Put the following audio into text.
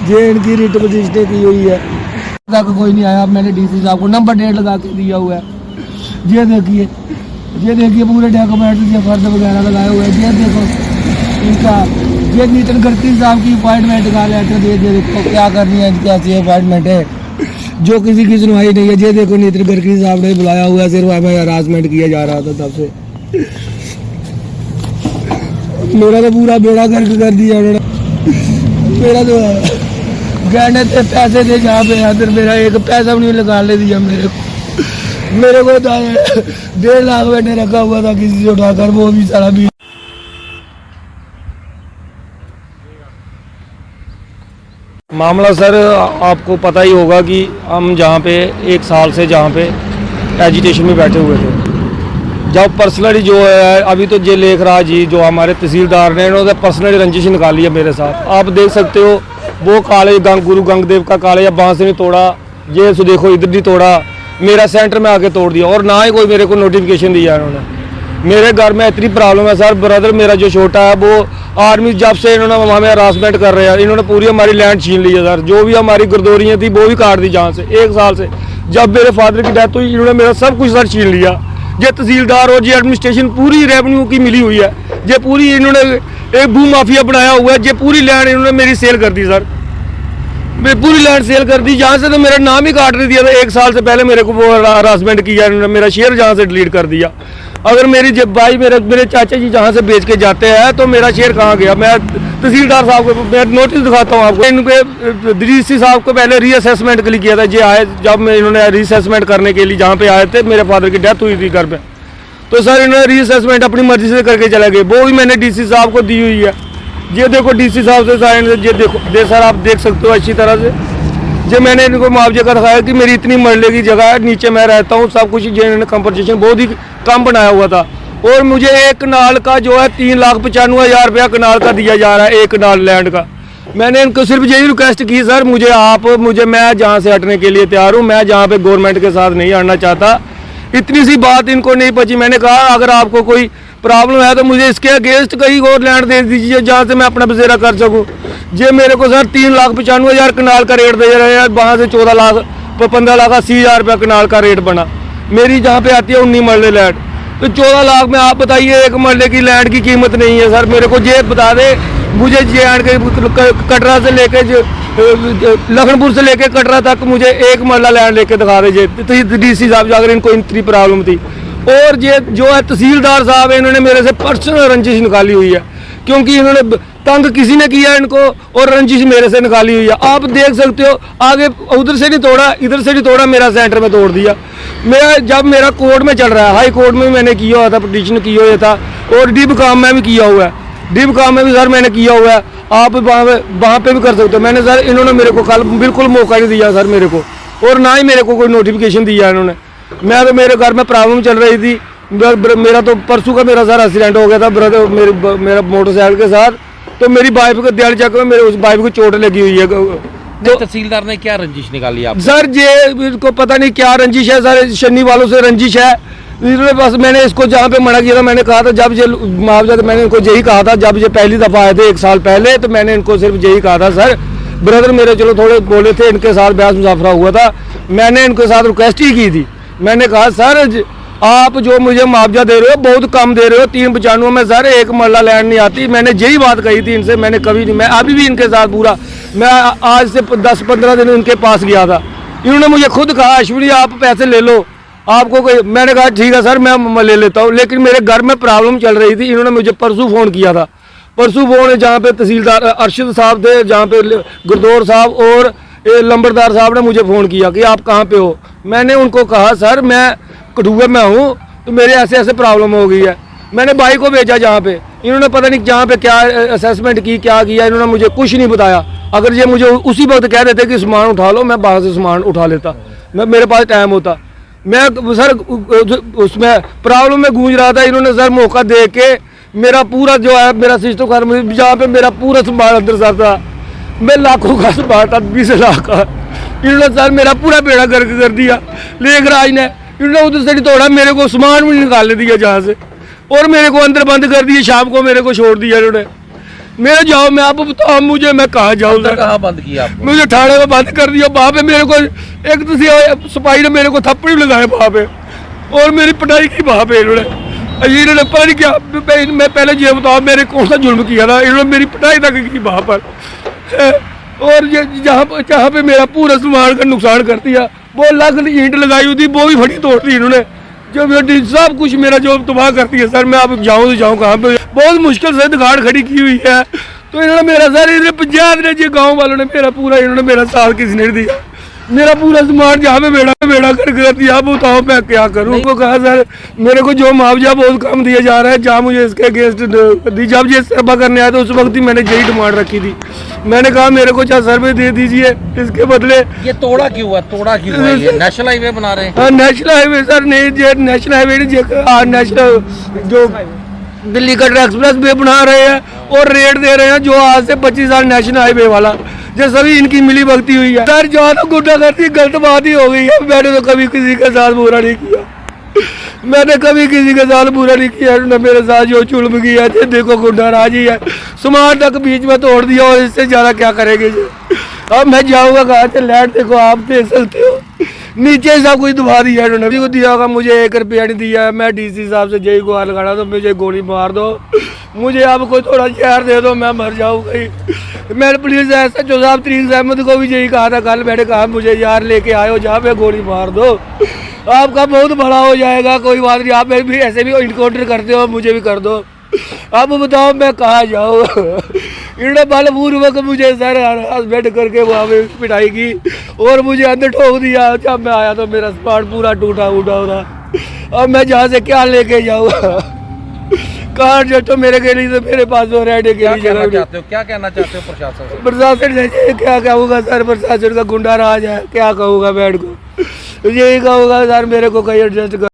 ये इनकी writ register की हुई है, तक कोई नहीं आया। मैंने डीसी साहब को नंबर 1.5 लगा के दिया हुआ है। ये देखिए पूरे डॉक्यूमेंट ये फर्द वगैरह लगाए हुए हैं। ये देखो इनका ये नितिन गडकरी साहब की अपॉइंटमेंट का लेटर दे दिया। देखो क्या करनी है, इनकी ऐसी अपॉइंटमेंट है जो किसी की सुनवाई नहीं है। ये देखो नितिन गडकरी साहब ने बुलाया हुआ है, सिर्फ हमें हरासमेंट किया जा रहा था तब से। मेरा तो पूरा बेड़ा गर्क कर दिया उन्होंने। मेरा तो गहने थे पैसे थे जहाँ पे फिर मेरा एक पैसा भी नहीं निकालने दिया मेरे को तो 1.5 लाख मैंने रखा हुआ था किसी से उठाकर, वो भी सारा भी। मामला सर आपको पता ही होगा कि हम जहाँ पे 1 साल से जहाँ पे एजिटेशन में बैठे हुए थे, जब पर्सनली जो है अभी तो जे लेख रहा जी जो हमारे तहसीलदार ने उन्होंने पर्सनली रंजिश निकाली है मेरे साथ। आप देख सकते हो वो कॉलेज गुरु गंगदेव का कॉलेज बांस से नहीं तोड़ा, ये सो देखो इधर नहीं तोड़ा, मेरा सेंटर में आके तोड़ दिया और ना ही कोई मेरे को नोटिफिकेशन दिया इन्होंने। मेरे घर में इतनी प्रॉब्लम है सर, ब्रदर मेरा जो छोटा है वो आर्मी जब से इन्होंने हमें हरासमेंट कर रहे हैं, इन्होंने पूरी हमारी लैंड छीन ली है सर। जो भी हमारी गुरदौरियाँ थी वो भी काट दी जहाँ से। 1 साल से जब मेरे फादर की डेथ हुई इन्होंने मेरा सब कुछ सर छीन लिया। ये तहसीलदार और ये एडमिनिस्ट्रेशन पूरी रेवेन्यू की मिली हुई है, ये पूरी इन्होंने एक भू माफिया बनाया हुआ है। ये पूरी लैंड इन्होंने मेरी सेल कर दी सर, मेरी पूरी लैंड सेल कर दी। जहाँ से तो मेरा नाम ही काट दिया था 1 साल से पहले मेरे को वो हरासमेंट किया इन्होंने, मेरा शेयर जहाँ से डिलीट कर दिया। अगर मेरी जब भाई मेरे चाचा जी जहाँ से बेच के जाते हैं तो मेरा शेयर कहाँ गया? मैं तहसीलदार साहब को मैं नोटिस दिखाता हूँ आपको। इनके डीसी साहब को पहले रीअसेसमेंट के लिए किया था, ये आए जब मैं इन्होंने रीअसेसमेंट करने के लिए जहाँ पे आए थे, मेरे फादर की डेथ हुई थी घर पे, तो सर इन्होंने रीअसेसमेंट अपनी मर्जी से करके चले गए। वो भी मैंने डीसी साहब को दी हुई है। ये देखो डीसी साहब से साइन, ये देखो सर आप देख सकते हो अच्छी तरह से। जो मैंने इनको मुआवजे का दिखाया कि मेरी इतनी मरले की जगह है, नीचे मैं रहता हूँ, सब कुछ जो इन्होंने कंपनसेशन बहुत ही कम बनाया हुआ था। और मुझे एक कनाल का जो है 3,95,000 रुपया कनाल का दिया जा रहा है, एक कनाल लैंड का। मैंने इनको सिर्फ यही रिक्वेस्ट की सर मैं जहाँ से हटने के लिए तैयार हूँ, मैं जहाँ पे गवर्नमेंट के साथ नहीं हटना चाहता। इतनी सी बात इनको नहीं पची। मैंने कहा अगर आपको कोई प्रॉब्लम है तो मुझे इसके अगेंस्ट कहीं और लैंड दे दीजिए जहाँ से मैं अपना बसेरा कर सकूँ। ये मेरे को सर 3,95,000 कनाल का रेट दे रहे हैं, वहाँ से 15,80,000 रुपया कनाल का रेट बना। मेरी जहाँ पे आती है 19 मरले लैंड, तो 14 लाख में आप बताइए एक मरले की लैंड की कीमत नहीं है सर। मेरे को ये बता दे, मुझे कटरा से लेके लखनपुर से लेके कटरा तक मुझे एक मरला लैंड लेके दिखा दीजिए डीसी साहब, अगर इनको इतनी प्रॉब्लम थी। और ये जो है तहसीलदार साहब है, इन्होंने मेरे से पर्सनल रंजिश निकाली हुई है, क्योंकि इन्होंने तंग किसी ने किया इनको और रंजिश मेरे से निकाली हुई है। आप देख सकते हो आगे उधर से नहीं तोड़ा, इधर से नहीं तोड़ा, मेरा सेंटर में तोड़ दिया। जब मेरा कोर्ट में चल रहा है, हाई कोर्ट में मैंने किया हुआ था, पिटीशन किया हुआ था, और डिब काम में भी किया हुआ है, डिब काम में भी सर मैंने किया हुआ है। आप वहाँ पे भी कर सकते हो। मैंने सर इन्होंने मेरे को कल बिल्कुल मौका नहीं दिया सर मेरे को, और ना ही मेरे को कोई नोटिफिकेशन दिया इन्होंने। मैं तो मेरे घर में प्रॉब्लम चल रही थी, मेरा तो परसों का मेरा सर एक्सीडेंट हो गया था ब्रदर मेरा मोटरसाइकिल के साथ, तो मेरी वाइफ को दिहाड़ी चक्कर में मेरे उस वाइफ को चोट लगी हुई है। तो तहसीलदार ने क्या रंजिश निकाली आप सर? ये इनको पता नहीं क्या रंजिश है सर, शनि वालों से रंजिश है। बस मैंने इसको जहाँ पे मना किया था, मैंने कहा था जब ये मुआवजा, मैंने इनको यही कहा था जब ये पहली दफ़ा आए थे 1 साल पहले, तो मैंने इनको सिर्फ यही कहा था सर, ब्रदर मेरे चलो थोड़े बोले थे, इनके साथ बहस मुजाफरा हुआ था, मैंने इनके साथ रिक्वेस्ट ही की थी। मैंने कहा सर आप जो मुझे मुआवजा दे रहे हो बहुत कम दे रहे हो। 395 में सर एक मरला लैंड नहीं आती। मैंने यही बात कही थी इनसे, मैंने कभी नहीं, मैं अभी भी इनके साथ पूरा, मैं आज से 10-15 दिन इनके पास गया था। इन्होंने मुझे खुद कहा अश्विनी आप पैसे ले लो, आपको कोई, मैंने कहा ठीक है सर मैं ले लेता हूँ, लेकिन मेरे घर में प्रॉब्लम चल रही थी। इन्होंने मुझे परसों फ़ोन किया था, परसों फ़ोन जहाँ पे तहसीलदार अरशद साहब थे, जहाँ पे गुरदौर साहब और लंबरदार साहब ने मुझे फ़ोन किया कि आप कहाँ पे हो। मैंने उनको कहा सर मैं कठुआ में हूँ, तो मेरे ऐसे ऐसे प्रॉब्लम हो गई है। मैंने भाई को भेजा जहाँ पे, इन्होंने पता नहीं जहाँ पे क्या असेसमेंट की, क्या किया, इन्होंने मुझे कुछ नहीं बताया। अगर ये मुझे उसी वक्त कह देते कि सामान उठा लो, मैं बाहर से सामान उठा लेता, मेरे पास टाइम होता। मैं सर उसमें प्रॉब्लम में गूंज रहा था, इन्होंने सर मौका दे के मेरा पूरा जो है मेरा सिस्टम खत्म, जहाँ पे मेरा पूरा सामान अंदर सर था, मैं लाखों का सामान था, 20 लाख का, इन्होंने सर मेरा पूरा बेड़ा गर्क कर दिया। लेखराज ने इन्होंने उधर से नहीं तोड़ा, मेरे को सामान भी निकाल दिया जहाँ से, और मेरे को अंदर बंद कर दिया। शाम को मेरे को छोड़ दिया इन्होंने। मेरे जाओ, मैं आपको बताऊँ मुझे, मैं कहाँ जाऊँ सर? कहाँ बंद किया आपको? मुझे ठाणे में बंद कर दिया। वहाँ पे मेरे को एक तो सिपाही ने मेरे को थप्पड़ भी लगाए वहाँ पे, और मेरी पिटाई की वहाँ पे इन्होंने पता नहीं क्या। मैं पहले ये बताऊँ मेरे कौन सा जुल्म किया था, इन्होंने मेरी पिटाई तक की वहाँ पर। और ये जहाँ पे मेरा पूरा सामान का नुकसान कर दिया, वो लाख ईंट लगाई हुई थी, वो भी फटी तोड़ दी इन्होंने, जो सब कुछ मेरा जो तबाह करती है सर। मैं अब जाऊँ तो जाऊँ कहाँ पे? बहुत मुश्किल से दुकान खड़ी की हुई है, तो इन्होंने मेरा सर, इन्होंने पंचायत ने, जी गाँव वालों ने मेरा पूरा, इन्होंने मेरा साथ किसी ने दिया। मेरा पूरा सामान जहाँ पे बेड़ा कर दिया। अब बताओ मैं क्या करूँ? उनको कहा सर मेरे को जो मुआवजा बहुत कम दिया जा रहा है, जहाँ मुझे इसके अगेंस्ट दी, जब ये सभा करने आया तो उस वक्त ही मैंने यही डिमांड रखी थी। मैंने कहा मेरे को 4 सर्वे दे दीजिए, इसके बदले। ये तोड़ा क्यों है? ये नेशनल हाईवे बना रहे हैं? हाँ नेशनल हाईवे सर, नहीं ये नेशनल हाईवे नहीं, नेशनल जो दिल्ली कटरा एक्सप्रेस वे बना रहे हैं, और रेट दे रहे हैं जो आज से 25 साल नेशनल हाईवे वाला, जो सभी इनकी मिली भगती हुई है सर। जो तो गुंडा करती गलत बात ही हो गई है। मैंने तो कभी किसी के साथ बुरा नहीं किया, मैंने कभी किसी के साथ बुरा नहीं किया। उन्होंने मेरे साथ जो जुल्म किया है, देखो गुंडा राजी है, सामान तक बीच में तोड़ दिया, और इससे ज़्यादा क्या करेंगे जी? अब मैं जाऊँगा कहाँ से? लैंड देखो आप देख सकते हो, नीचे सब कुछ दबा दिया उन्होंने। को दिया होगा, मुझे 1 रुपया नहीं दिया। मैं डीसी साहब से जय गुहार लगाना, तो मुझे गोली मार दो, मुझे अब कोई थोड़ा शहर दे दो, मैं मर जाऊँ कहीं। मैंने पुलिस SHO साहब तरीक अहमद को भी यही कहा था कल, मैंने कहा मुझे यार लेके आयो, जहाँ पे गोली मार दो, आपका बहुत बड़ा हो जाएगा, कोई बात नहीं, आप भी ऐसे भी इनकाउंटर करते हो, मुझे भी कर दो। अब बताओ मैं कहाँ जाऊँ? इन्होंने बलपूर्वक मुझे सर हस्बैंड करके वहाँ पे पिटाई की, और मुझे अंदर ठोक दिया। जब मैं आया तो मेरा स्पाट पूरा टूटा उठा था। अब मैं जहाँ से क्या लेके जाऊँ? कार जो तो मेरे के लिए, तो मेरे पास तो रहने के लिए जगह नहीं। क्या कहना चाहते हो प्रशासन से? प्रशासन से क्या कहूँगा सर, प्रशासन का गुंडा राज है, क्या कहूँगा बैठ को, यही कहूँगा सर मेरे को कहीं एडजस्ट कर।